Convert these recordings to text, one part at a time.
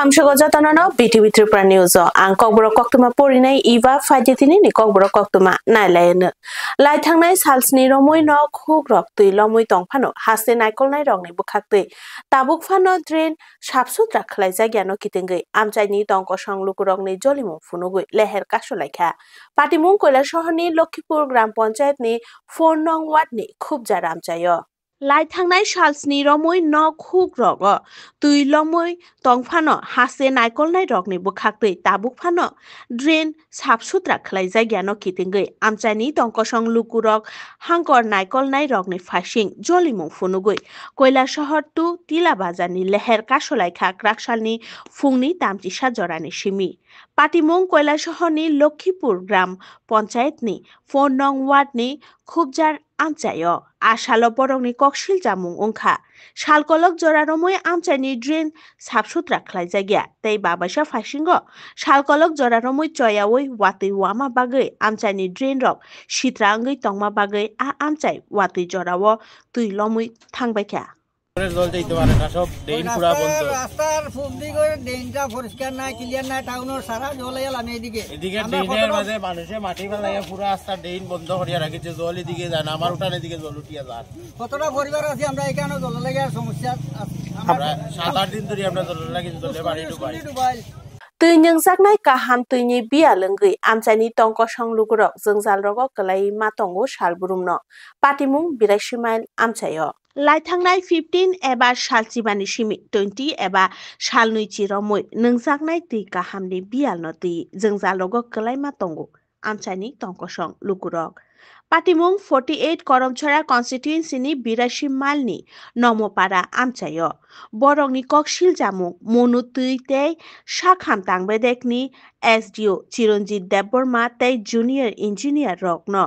Amshagojatano BTV Tripura News ang kokboro koktuma porinai Iva Fajitini ni kokboro koktuma nailayan. Lai thangnai salsni romoi no khuk rok tui lomoi tongphano haste naikol nai rok ni bukhakte tabuk phano drain sapsutra khlai jagyano kitengei amchaini tongko songluk rok ni jolimu funugui leher kasolaikha patimung koila shohorni Lokhipur Gram Panchayat ni 4 nong ward ni khubjar amchayo. Lai thangnai salsni romoi no khuk rok tui lomoi tongphano haste naikol nai rok ni bukhakte tabuk phano drain sapsutra khlai jagyano kitengei amchaini tongkosong lukurok hangkor naikol nai rok ni phasing jolimung funugui koila shahar tu tila bazar ni leher kasolaikha kraksalni fungni tamchisa jorani simi patimung koila shahar ni Lokhipur Gram Panchayat ni 4 nong ward ni khubjar amchayo asalo borok ni koksil jamung ongkha salkolok jora romoi amchaini drain sapsutra khlai jagya tei babasa phasingo salkolok jora romoi choyaoi watui wama bagai amchaini drain rok sitra angoi tongma bagai a amchai watui jorao tui lomoi thangbaikha জল দিতে পারে না সব drain পুরো বন্ধ রাস্তার ফুল দিকে ড্রেনটা পরিষ্কার নাই ক্লিয়ার নাই টাউনের সারা জল এলাম এদিকে ড্রেনের মাঝে মানুষে মাটি ফেলাইয়া পুরো রাস্তা ড্রেন বন্ধ করিয়া রাখিছে জল এদিকে যায় না আমার উঠানের দিকে জল উঠিয়া যায় কতটা পরিবার আছে আমরা এখানে জল লাগে সমস্যা আমরা 7-8 দিন ধরে আমরা জল লাগে জলে বাড়ি ঢুকাই tui nyangjaknai kaham tuini bia lengui amchaini tongko songlugurok jengzal rogo klai matongo salburumno patimung 82 mail amchayo lai thangnai 15 eba salchibani simi 20 eba salnuichi romoi nangjaknai tui kahamni bialno tui jengzal rogo klai matongo amchaini tongko song lugurok patimung 48 Koromchara constituency ni 82 mail ni nomopara amchayo borokni koksil jamung monu tui tei sakham tangbedek ni SDO Chiranjit Debborma tei junior engineer rokno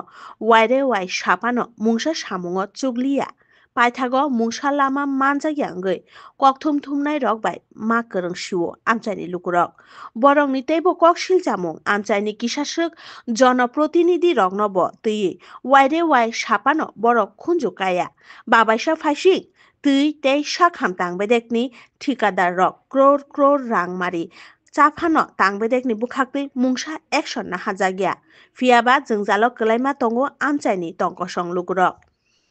waire wai sapano mungsa samungo chukliya paithago mungsa lama manjagyangai kokthum thumnai rok bai ma korong siwo amchaini lukurok borokni teibo koksil jamung amchaini kisasuk janoprotinidhi rokno bo tui waire wai sapano borok khunjukaya babaisa phasik tui tei sakham tangbedekni ঠিকাদার rok crore rangmari chaphano tangbedekni bukhakti mungsa action na hajagya fiaba jengjalo kelaima tongo amchaini tongkosong lukurok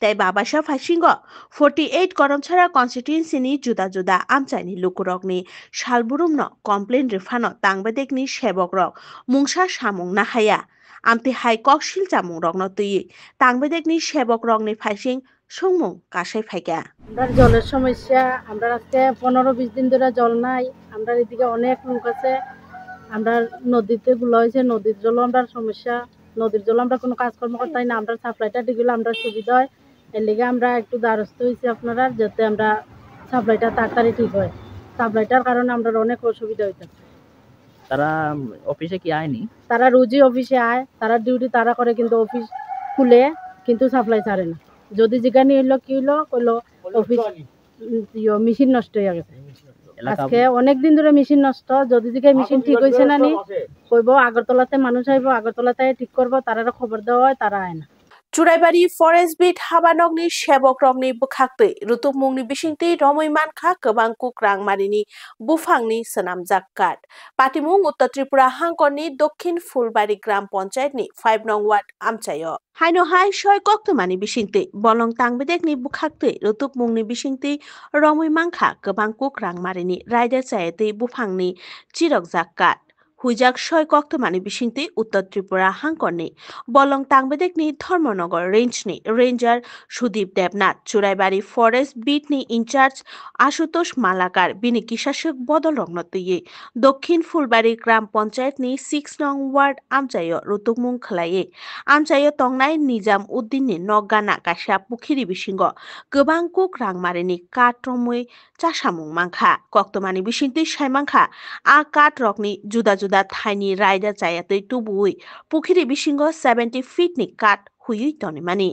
tei babasa phasingo 48 Koromchara constituency ni juda juda amchaini lukurokni salburumno complaint rifano tangbedekni sebok rok mungsa samung na haya amti hai koksil jamung rokno tui tangbedekni sebok rokni phasing sungmung kasai phaika আমরা জলের সমস্যা আমরা আজকে 15-20 দিন ধরে জল নাই আমরা এদিকে অনেক লোক আছে আমরা নদীতে গুলো হয়েছে নদীর জল আমরা সমস্যা নদীর জল আমরা কোনো কাজকর্ম করতে না আমরা সাপ্লাইটা দিগুলো আমরা সুবিধা হয় এর লিগে আমরা একটু দ্বারস্থ হইছি আপনারা যাতে আমরা সাপ্লাইটা তাড়াতাড়ি ঠিক হয় সাপ্লাইটার কারণে আমরা অনেক অসুবিধা হইতাছে তারা অফিসে কি আয়নি তারা রোজই অফিসে আয় তারা ডিউটি তারা করে কিন্তু অফিস খুলে কিন্তু সাপ্লাই ছাড়ে না যদি জিজ্ঞানি হইলো কি হইলো কইলো অফিস মেশিন নষ্ট হয়ে গেছে আজকে অনেক দিন ধরে মেশিন নষ্ট যদি জিজ্ঞাসা মেশিন ঠিক হইছে না নি কইব আগরতলাতে মানুষ আইব আগরতলাতে ঠিক করব তারা খবর দেওয়া হয় তারা আয় না Churaibari Forest Beat Habanogni Shebok Rogni Bukhakte Rutumungni Bishingti Romoi Mankha Kobang Kukrang Marini Bufangni Sanam Jakkat Patimung Uttar Tripura Hangkorni Dokhin Fulbari Gram Panchayat ni 5 nong ward amchayo Haino hai shoy koktumani bishingti bolong tangbedekni bukhakte rutumungni bishingti Romoi Mankha Kobang Kukrang Marini Rider Chayate Bufangni Chirok Jakkat Huijak shoy koktumani bishingti Uttar Tripura Hangkorni bolong tangbedekni Dharmanagar range ni ranger Sudip Debnath Churaibari Forest Beat ni incharge Ashutosh Malakar bini kisasuk bodol rokno tui Dokhin Fulbari Gram Panchayat ni 6 nong ward amchayo rutumung khlai amchayo tongnai Nizam Uddin ni Nogana kaisa pukhiri bisingo gobang kukrang marini katromoi chasamung mankha koktumani bishingti saimangkha a kat rokni juda juda thaini rider chayatei tubui pukhiri bisingo 70 feet ni kat huyui tonimani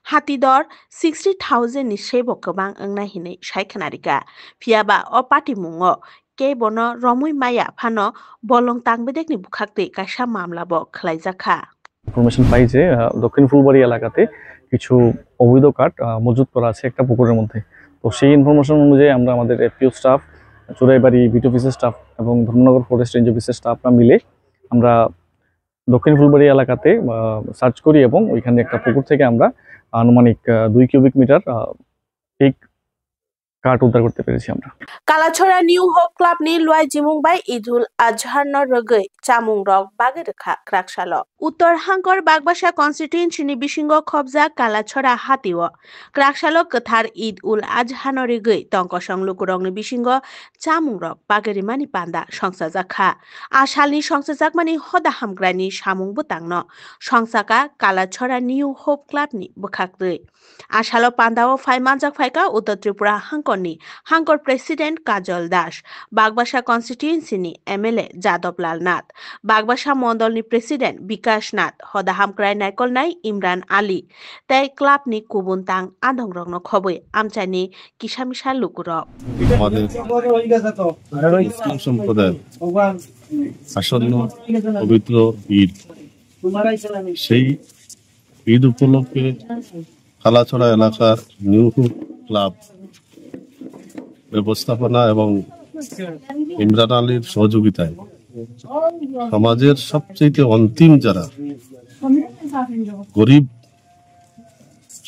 hatidor 60,000 ni sebo kobang angna hinai saikhanarika phiaba o patimungo kebono Romoi Maya phano bolong tangbedekni bukhakte kaisa mamla bo khlaijakha information পাই যে দক্ষিণ ফুলবাড়ি এলাকাতে কিছু অবৈধ কাঠ মজুত করা আছে একটা পুকুরের মধ্যে। তো সেই ইনফরমেশন অনুযায়ী আমরা আমাদের এফপিও স্টাফ, চোরাইবাড়ি বিট অফিসের স্টাফ এবং ধর্মনগর ফরেস্ট রেঞ্জ অফিসের স্টাফরা মিলে আমরা দক্ষিণ ফুলবাড়ি এলাকাতে সার্চ করি এবং ওইখানে একটা পুকুর থেকে আমরা আনুমানিক 2 কিউবিক মিটার এই কাঠ উদ্ধার করতে পেরেছি আমরা। কালাছড়া নিউ হোপ ক্লাব নি লুয়াই জিমুংবাই ঈদুল আজহার ন রগৈ চামুং রক বাগে রেখা ক্রাকশাল উত্তর হাঙ্কর বাগবাসা কনস্টিটিউয়েন্সিनि বিশিঙ্গ খবজা কালাছড়া হাতিও ক্রাকশাল কথার ঈদ উল আজহা ন রগৈ তংকসং লুকুরংनि বিশিঙ্গ চামুং রক বাগেরিমানি পান্ডা সংসাজাখা আশালनि সংসাজাকমানি হদা হামগ্रानि সামুং বুতাংन সংসাকা কালাছড়া নিউ হোপ ক্লাবनि বখাকदै আশাল পান্ডাও ফাই মানজাক ফাইকা উত্তর ত্রিপুরা হাঙ্কর প্রেসিডেন্ট কাজল দাস, বাগবাসা কনস্টিটিউয়েন্সিनि এমএলএ যাদব লাল নাথ, বাগবাসা মন্ডলनि প্রেসিডেন্ট বিকাশ নাথ, হদা হামক্রাই নাইকলনাই ইমরান আলী, তাই ক্লাবनि কুবুনতাং আদংরংন খবৈ আমচাইনি কিসামিসা লুকুরক। মুসলিম সম্প্রদায়ের আসন্ন পবিত্র ঈদ, সেই ঈদ উপলক্ষে কালাছড়া এলাকার নিউ হোপ ক্লাব ব্যবস্থাপনা এবং ইমরান আলীর সহযোগিতায় সমাজের সবচেয়ে অন্তিম যারা গরিব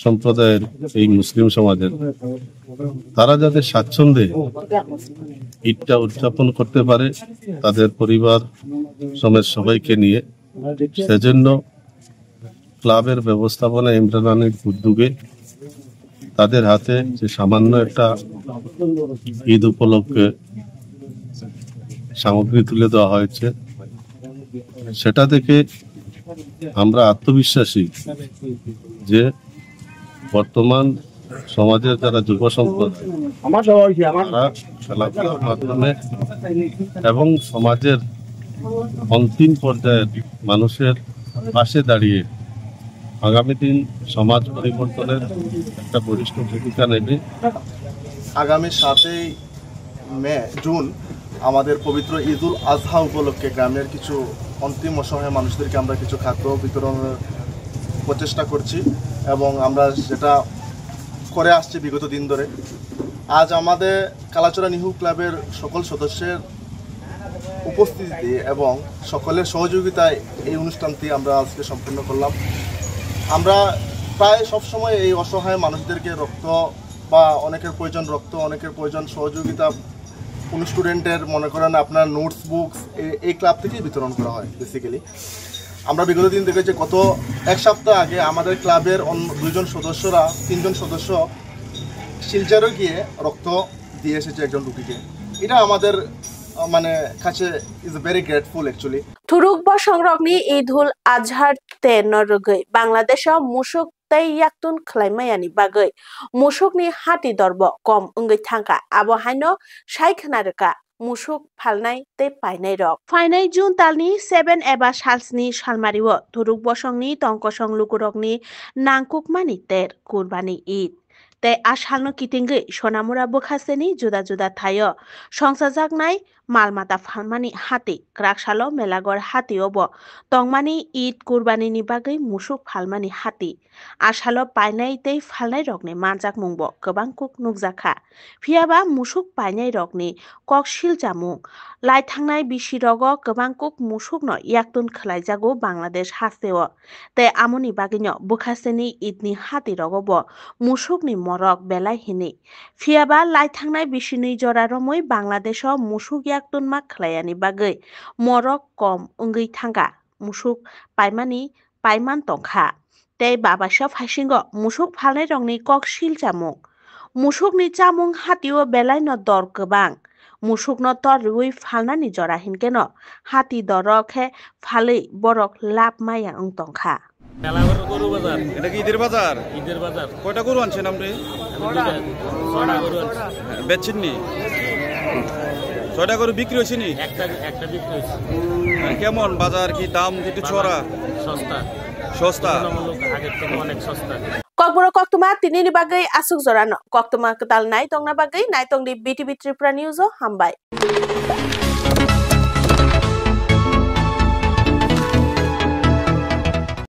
সম্প্রদায়ের এই মুসলিম সমাজের, তারা যাতে স্বাচ্ছন্দ্যে ঈদটা উদযাপন করতে পারে তাদের পরিবার সমেত সবাইকে নিয়ে, সেজন্য ক্লাবের ব্যবস্থাপনা ইমরান আলীর উদ্যোগে তাদের হাতে যে সামান্য একটা ঈদ উপলক্ষে সামগ্রী তুলে দেওয়া হয়েছে, সেটা থেকে আমরা আত্মবিশ্বাসী যে বর্তমান সমাজের যারা যুব সম্প্রদায় তারা খেলাধুলার মাধ্যমে এবং সমাজের অন্তিম পর্যায়ের মানুষের পাশে দাঁড়িয়ে আগামী দিন সমাজ পরিবর্তনের একটা বলিষ্ঠ ভূমিকা নেবে। আগামী 7 জুন আমাদের পবিত্র ঈদুল আজহা উপলক্ষে গ্রামের কিছু অন্তিম অসহায় মানুষদেরকে আমরা কিছু খাদ্য বিতরণের প্রচেষ্টা করছি এবং আমরা যেটা করে আসছি বিগত দিন ধরে। আজ আমাদের কালাছড়া নিউ হোপ ক্লাবের সকল সদস্যের উপস্থিতি এবং সকলের সহযোগিতায় এই অনুষ্ঠানটি আমরা আজকে সম্পন্ন করলাম। আমরা প্রায় সবসময় এই অসহায় মানুষদেরকে রক্ত বা অনেকের প্রয়োজন রক্ত, অনেকের প্রয়োজন সহযোগিতা, কোনো স্টুডেন্টের মনে করেন আপনার নোটস বুকস এই ক্লাব থেকেই বিতরণ করা হয় বেসিক্যালি। আমরা বিগত দিন দেখেছি গত 1 সপ্তাহ আগে আমাদের ক্লাবের 3জন সদস্য শিলচরে গিয়ে রক্ত দিয়ে এসেছে একজন রোগীকে। এটা আমাদের মানে কাছে ইজ ভেরি গ্রেটফুল অ্যাকচুয়ালি। থুরুক বসংরকনি ঈদুল আজহার তে নরগৈ বাংলাদেশ মুসুক তাই ইয়াকতুন খ্লাইমায়ানি বাগৈ মুসুকনি হাতি দর্ব কম উঙ্গৈ থাঙ্কা আবহাইনো সাইখনারকা মুসুক ফালনাই তে পাইনাই রক ফাইনাই जुन तालनि 7 एबा सालसनि सालमारिओ थुरुक बसंनि तंकसं लुकुरकनि नांकुकमानि तेर कुरबानि ईद ते आसालनो किटिंगै सोनामुरा बोखासेनि जुदा जुदा थायो संसाजाकनाय मालमाता फालमानि हाति क्राकशालो मेलागर हातिओबो तंगमानि ईद कुरबानिनि बागै मुसुक फालमानि हाति आसालो पाइनाय तै फालनाय रकनि मानजाक मुंबो गोबां कुक नुकजाखा फियाबा मुसुक पाइनाय रकनि ककशिल जामुं लाइथांनाय बिसिरगो गोबां कुक मुसुकनो याकतुन खलायजागो बांलादेश हासेओ ते आमुनि बागैनो बोखासेनि ईदनि हाति रगोबो मुसुकनि मरक बेलाय हिनि फियाबा लाइथांनाय बिसिनि जरा रमै बांलादेशो मुसुक याकतुन मा खलायानि बागै मरक कम उंगै थांगा मुसुक पाइमानि पाइमान तंखा ते बाबासो फाइसिंगो मुसुक फालनाय रंनि ककशिल जामुं मुसुकनि जामुं हातिओ बेलायनो दर गोबां मुसुकनो तरुई फालनानि जरा हिनकेनो हाति दरखे फालै बरक लाभ माया अंतंखा গরু বাজার। এটা কি ঈদের বাজার? ঈদের বাজার। কয়টা গরু আনছেন আপনি? 6টা গরু আনছেন। বেচছেননি? 6টা গরু বিক্রি হয়েছে নি? একটা বিক্রি হয়েছে। কেমন বাজার, কি দাম একটু চড়া? সস্তা। সস্তা। আগের থেকে অনেক সস্তা। ককবড় কক্তমা তিনিনি বাগৈ আসুক জরানো কক্তমা কতাল নাই তংনা বাগৈ নাই তংদি বিটিভি ত্রিপুরা নিউজও হামবাই।